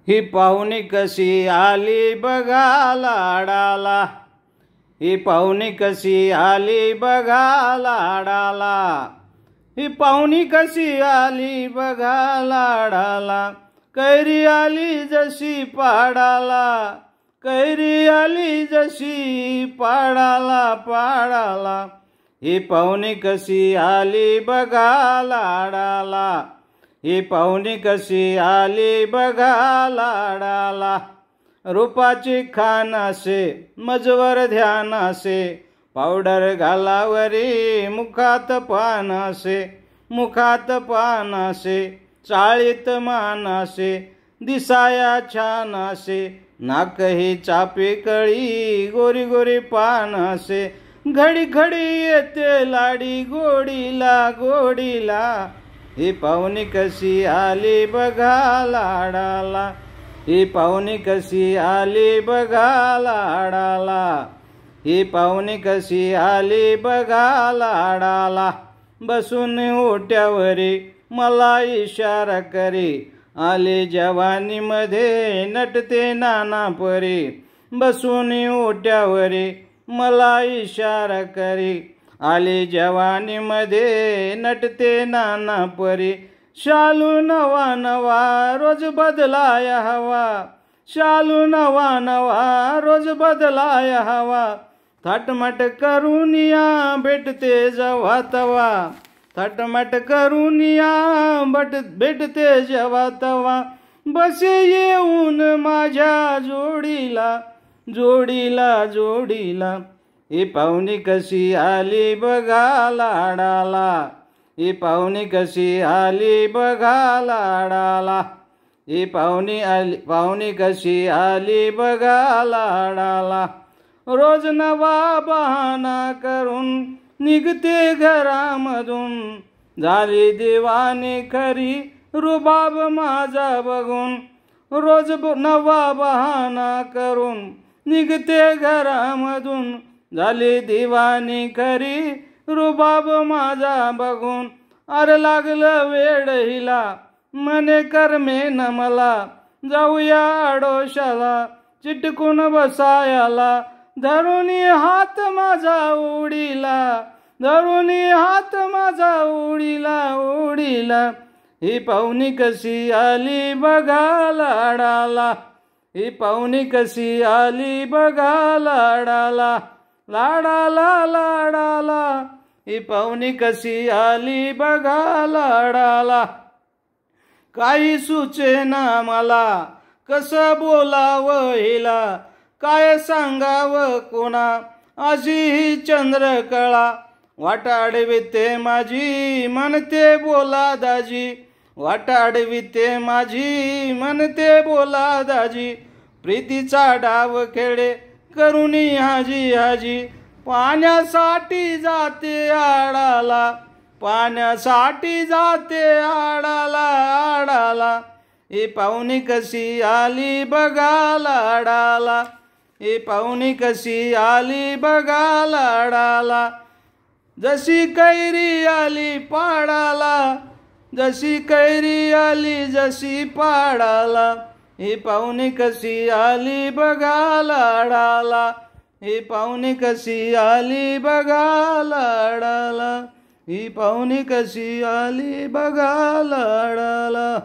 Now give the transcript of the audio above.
ही पाहुणी कशी आली बघा लाडाला, ही पाहुणी कशी आली बघा लाडाला, ही पाहुणी कशी आली बघा लाडाला, कैरी आली जशी पाडाला, कैरी आली जशी पाडाला पाडाला, ही पाहुणी कशी आली बघा लाडाला, ही पाहुणी कशी आली बघा लाडाला. रूपाची खान असे मजवर ध्यान असे, पावडर घालावरी मुखात पान असे, मुखात पान असे, चाळीत मान असे, दिसाया छान असे, नाकही चापे कळी गोरी गोरी पान असे, घडी घडी येते लाडी गोडीला गोडीला, ही पाहुणी कशी आली बघा लाडाला, ही पाहुणी कशी आली बघा लाडाला, ही पाहुणी कशी आली बघा लाडाला. बसून ओट्यावरी मला इशारा करी, आली जवानीमध्ये नटते नाना परी, बसून ओट्यावरी मला इशारा करी, आली जवानीमध्ये नटते नाना परी. शालू नवा नवा रोज बदलाया हवा, शालू नवा नवा रोज बदलाया हवा, थाटमाट करून या भेटते जेव्हा तवा, थाटमाट करून या भेटते जेव्हा तवा, बसे येऊन माझ्या जोडीला जोडीला जोडीला, ही पाहुणी कशी आली बघा लाडाला, ही पाहुणी कशी आली बघा लाडाला, ही पाहुणी कशी आली बघा लाडाला. रोज नवा बहाना करून निघते घरामधून, झाली दिवाणी खरी रुबाब माझा बघून, रोज नवा बहाना करून निघते घरामधून, झाली दिवाणी खरी रुबाब माझा बघून. अरे लागलं वेड हिला मने करमे न मला, जाऊया आडोशाला चिटकून बसायाला, धरून हात माझा उडीला, धरून हात माझा उडीला उडीला, ही पाहुणी कशी आली बघा लाडाला, ही पाहुणी कशी आली बघा लाडाला, लाडाला लाडाला, ही पाहुणी कशी आली बघा लाडाला. काही सुचेना मला कसं बोलावं हिला, काय सांगावं कोणा अशी ही चंद्रकळा, वाट अडविते माझी म्हणते बोला दाजी, वाट अडविते माझी म्हणते बोला दाजी, प्रीतीचा डाव खेळे करुणी हाजी हाजी, पाण्यासाठी जाते आडाला, पाण्यासाठी जाते आडाला आडाला, ही पाहुणी कशी आली बघा लाडाला, ही पाहुणी कशी आली बघा लाडाला. जशी कैरी आली पाडाला, जशी कैरी आली जशी पाडाला, ही पाहुणी कशी आली बघा लाडाला, ही पाहुणी कशी आली बघा लाडाला, ही पाहुणी कशी आली बघा लाडाला.